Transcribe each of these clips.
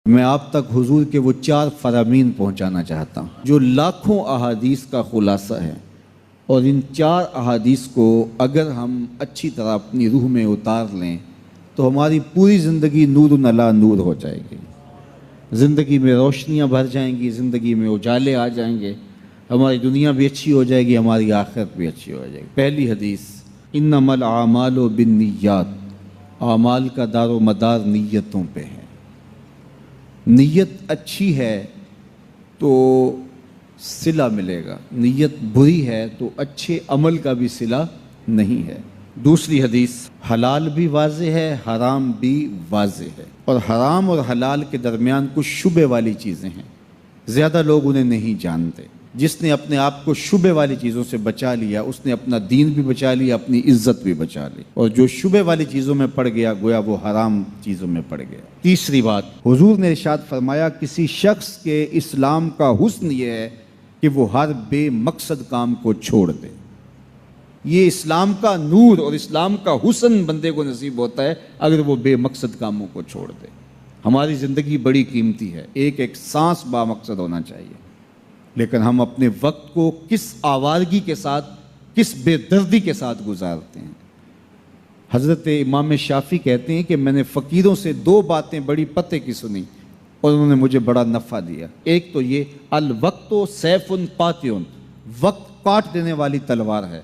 میں آپ تک حضور کے وہ 4 فرامین پہنچانا چاہتا ہوں جو لاکھوں احادیث کا خلاصہ ہے، اور ان 4 احادیث کو اگر ہم اچھی طرح اپنی روح میں اتار لیں تو ہماری پوری زندگی نور علی نور ہو جائے گی، زندگی میں روشنیاں بھر جائیں گی، زندگی میں اجالے آ جائیں گے، ہماری دنیا بھی اچھی ہو جائے گی، ہماری آخرت بھی اچھی ہو جائے گی۔ پہلی حدیث، انما الاعمال بالنیات، اعمال کا دار و مدار نیتوں پہ ہے۔ نیت اچھی ہے تو صلہ ملے گا، نیت بری ہے تو اچھے عمل کا بھی صلہ نہیں ہے۔ دوسری حدیث، حلال بھی واضح ہے، حرام بھی واضح ہے، اور حرام اور حلال کے درمیان کچھ شبے والی چیزیں ہیں، زیادہ لوگ انہیں نہیں جانتے۔ جس نے اپنے آپ کو شبے والی چیزوں سے بچا لیا، اس نے اپنا دین بھی بچا لیا، اپنی عزت بھی بچا لی، اور جو شبے والی چیزوں میں پڑ گیا گویا وہ حرام چیزوں میں پڑ گیا۔ تیسری بات، حضور نے ارشاد فرمایا کسی شخص کے اسلام کا حسن یہ ہے کہ وہ ہر بے مقصد کام کو چھوڑ دے۔ یہ اسلام کا نور اور اسلام کا حسن بندے کو نصیب ہوتا ہے اگر وہ بے مقصد کاموں کو چھوڑ دے۔ ہماری زندگی بڑی قیمتی ہے، ایک ایک سانس با مقصد ہونا چاہیے، لیکن ہم اپنے وقت کو کس آوارگی کے ساتھ، کس بے دردی کے ساتھ گزارتے ہیں۔ حضرت امام شافعی کہتے ہیں کہ میں نے فقیروں سے 2 باتیں بڑی پتے کی سنی اور انہوں نے مجھے بڑا نفع دیا۔ ایک تو یہ، الوقت سیف قاطع، وقت کاٹ دینے والی تلوار ہے،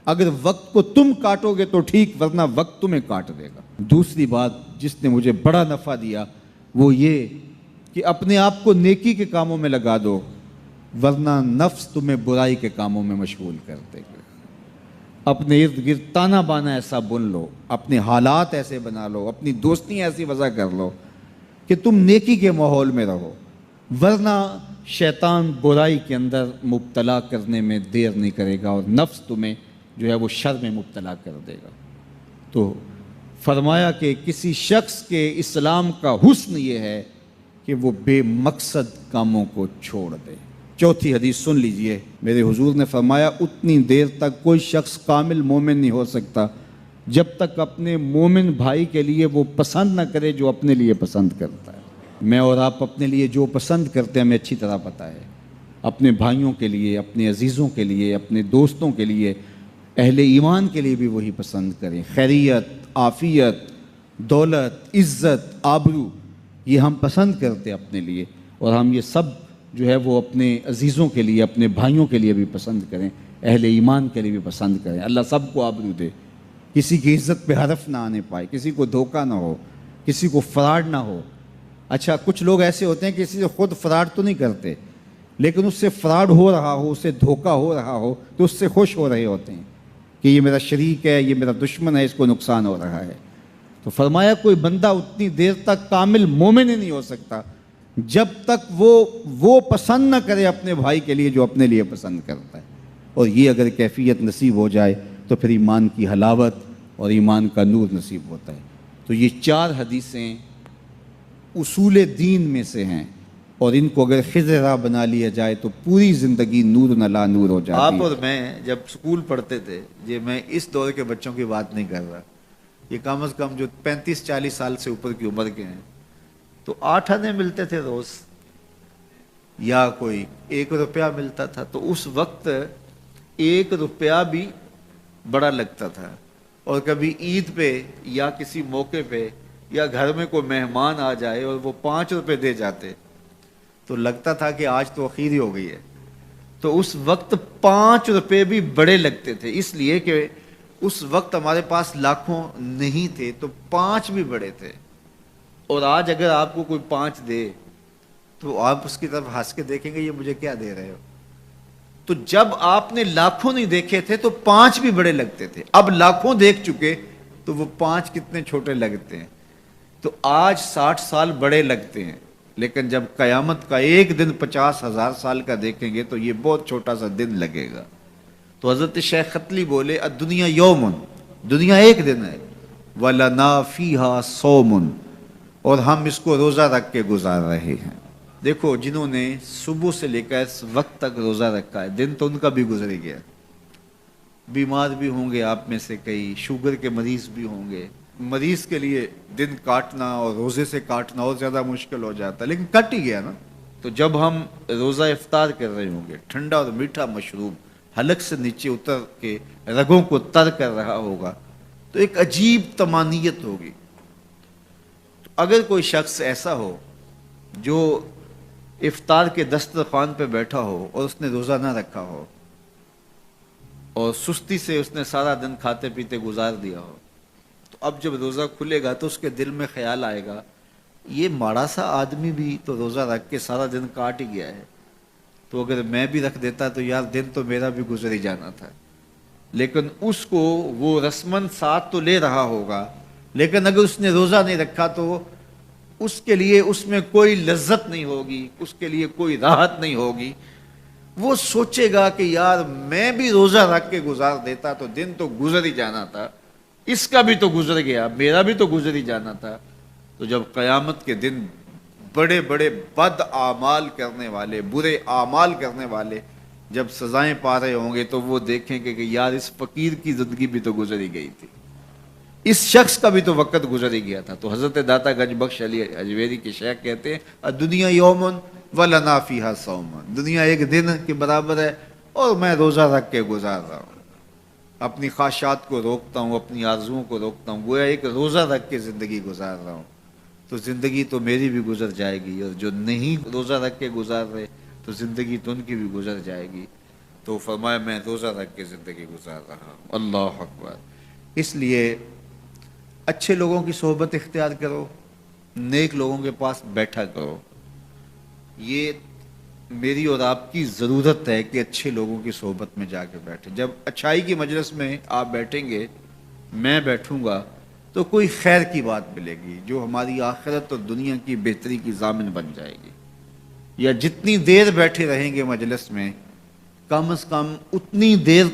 اگر وقت کو تم کاٹو گے تو ٹھیک، ورنہ وقت تمہیں کاٹ دے گا۔ دوسری بات جس نے مجھے بڑا نفع دیا وہ یہ کہ اپنے آپ کو نیکی کے کاموں میں لگا دو، ورنہ نفس تمہیں برائی کے کاموں میں مشغول کر دے گا۔ اپنے ارد گرد تانا بانا ایسا بن لو، اپنے حالات ایسے بنا لو، اپنی دوستیاں ایسی وضع کر لو کہ تم نیکی کے ماحول میں رہو، ورنہ شیطان برائی کے اندر مبتلا کرنے میں دیر نہیں کرے گا اور نفس تمہیں جو ہے وہ شر میں مبتلا کر دے گا۔ تو فرمایا کہ کسی شخص کے اسلام کا حسن یہ ہے کہ وہ بے مقصد کاموں کو چھوڑ دے۔ چوتھی حدیث سن لیجئے، میرے حضور نے فرمایا اتنی دیر تک کوئی شخص کامل مومن نہیں ہو سکتا جب تک اپنے مومن بھائی کے لیے وہ پسند نہ کرے جو اپنے لیے پسند کرتا ہے۔ میں اور آپ اپنے لیے جو پسند کرتے ہیں ہمیں اچھی طرح پتہ ہے، اپنے بھائیوں کے لیے، اپنے عزیزوں کے لیے، اپنے دوستوں کے لیے، اہل ایمان کے لیے بھی وہی پسند کریں۔ خیریت، عافیت، دولت، عزت، آبرو، یہ ہم پسند کرتے ہیں اپنے لیے، اور ہم یہ سب جو ہے وہ اپنے عزیزوں کے لیے، اپنے بھائیوں کے لیے بھی پسند کریں، اہل ایمان کے لیے بھی پسند کریں۔ اللہ سب کو آبرو دے، کسی کی عزت پہ حرف نہ آنے پائے، کسی کو دھوکہ نہ ہو، کسی کو فراڈ نہ ہو۔ اچھا، کچھ لوگ ایسے ہوتے ہیں کہ کسی سے خود فراڈ تو نہیں کرتے، لیکن اس سے فراڈ ہو رہا ہو، اس سے دھوکہ ہو رہا ہو تو اس سے خوش ہو رہے ہوتے ہیں کہ یہ میرا شریک ہے، یہ میرا دشمن ہے، اس کو نقصان ہو رہا ہے۔ تو فرمایا کوئی بندہ اتنی دیر تک کامل مومن ہی نہیں ہو سکتا جب تک وہ پسند نہ کرے اپنے بھائی کے لیے جو اپنے لیے پسند کرتا ہے، اور یہ اگر کیفیت نصیب ہو جائے تو پھر ایمان کی حلاوت اور ایمان کا نور نصیب ہوتا ہے۔ تو یہ 4 حدیثیں اصول دین میں سے ہیں، اور ان کو اگر خضر راہ بنا لیا جائے تو پوری زندگی نور علی نور ہو جاتی ہے۔ آپ اور میں جب سکول پڑھتے تھے، یہ میں اس دور کے بچوں کی بات نہیں کر رہا، یہ کم از کم جو 35-40 سال سے اوپر کی عمر کے ہیں، تو 8 آنے ملتے تھے روز، یا کوئی 1 روپیہ ملتا تھا، تو اس وقت 1 روپیہ بھی بڑا لگتا تھا، اور کبھی عید پہ یا کسی موقع پہ یا گھر میں کوئی مہمان آ جائے اور وہ 5 روپے دے جاتے تو لگتا تھا کہ آج تو اخیر ہی ہو گئی ہے۔ تو اس وقت 5 روپے بھی بڑے لگتے تھے، اس لیے کہ اس وقت ہمارے پاس لاکھوں نہیں تھے تو 5 بھی بڑے تھے۔ اور آج اگر آپ کو کوئی 5 دے تو آپ اس کی طرف ہنس کے دیکھیں گے، یہ مجھے کیا دے رہے ہو؟ تو جب آپ نے لاکھوں نہیں دیکھے تھے تو 5 بھی بڑے لگتے تھے، اب لاکھوں دیکھ چکے تو وہ 5 کتنے چھوٹے لگتے ہیں۔ تو آج 60 سال بڑے لگتے ہیں، لیکن جب قیامت کا ایک دن 50,000 سال کا دیکھیں گے تو یہ بہت چھوٹا سا دن لگے گا۔ تو حضرت شیخ ختلی بولے، الدنیا یوم، دنیا ایک دن ہے، وَلَنَا فِيهَا صَوْمٌ، اور ہم اس کو روزہ رکھ کے گزار رہے ہیں۔ دیکھو، جنہوں نے صبح سے لے کر اس وقت تک روزہ رکھا ہے، دن تو ان کا بھی گزر گیا، بیمار بھی ہوں گے آپ میں سے کئی، شوگر کے مریض بھی ہوں گے، مریض کے لیے دن کاٹنا اور روزے سے کاٹنا اور زیادہ مشکل ہو جاتا ہے، لیکن کٹ ہی گیا نا۔ تو جب ہم روزہ افطار کر رہے ہوں گے، ٹھنڈا اور میٹھا مشروب حلق سے نیچے اتر کے رگوں کو تر کر رہا ہوگا، تو ایک عجیب طمانینت ہوگی۔ اگر کوئی شخص ایسا ہو جو افطار کے دسترخوان پہ بیٹھا ہو اور اس نے روزہ نہ رکھا ہو اور سستی سے اس نے سارا دن کھاتے پیتے گزار دیا ہو، تو اب جب روزہ کھلے گا تو اس کے دل میں خیال آئے گا یہ ماڑا سا آدمی بھی تو روزہ رکھ کے سارا دن کاٹ ہی گیا ہے، تو اگر میں بھی رکھ دیتا تو یار دن تو میرا بھی گزر ہی جانا تھا۔ لیکن اس کو وہ رسمن ساتھ تو لے رہا ہوگا، لیکن اگر اس نے روزہ نہیں رکھا تو اس کے لیے اس میں کوئی لذت نہیں ہوگی، اس کے لیے کوئی راحت نہیں ہوگی۔ وہ سوچے گا کہ یار میں بھی روزہ رکھ کے گزار دیتا تو دن تو گزر ہی جانا تھا، اس کا بھی تو گزر گیا، میرا بھی تو گزر ہی جانا تھا۔ تو جب قیامت کے دن بڑے بڑے بد اعمال کرنے والے، برے اعمال کرنے والے جب سزائیں پا رہے ہوں گے تو وہ دیکھیں گے کہ یار اس فقیر کی زندگی بھی تو گزر ہی گئی تھی، اس شخص کا بھی تو وقت گزر ہی گیا تھا۔ تو حضرت داتا گنج بخش علی اجویری کے شیخ کہتے ہیں دنیا یومن ولنا فیہا صومن، دنیا ایک دن کے برابر ہے اور میں روزہ رکھ کے گزار رہا ہوں، اپنی خواہشات کو روکتا ہوں، اپنی آرزوؤں کو روکتا ہوں، گویا ایک روزہ رکھ کے زندگی گزار رہا ہوں، تو زندگی تو میری بھی گزر جائے گی، اور جو نہیں روزہ رکھ کے گزار رہے تو زندگی تو ان کی بھی گزر جائے گی۔ تو فرمایا میں روزہ رکھ کے زندگی گزار رہا ہوں۔ اللہ اکبر۔ اس لیے اچھے لوگوں کی صحبت اختیار کرو، نیک لوگوں کے پاس بیٹھا کرو۔ یہ میری اور آپ کی ضرورت ہے کہ اچھے لوگوں کی صحبت میں جا کے بیٹھیں۔ جب اچھائی کی مجلس میں آپ بیٹھیں گے، میں بیٹھوں گا، تو کوئی خیر کی بات ملے گی جو ہماری آخرت اور دنیا کی بہتری کی ضامن بن جائے گی۔ یا جتنی دیر بیٹھے رہیں گے مجلس میں، کم از کم اتنی دیر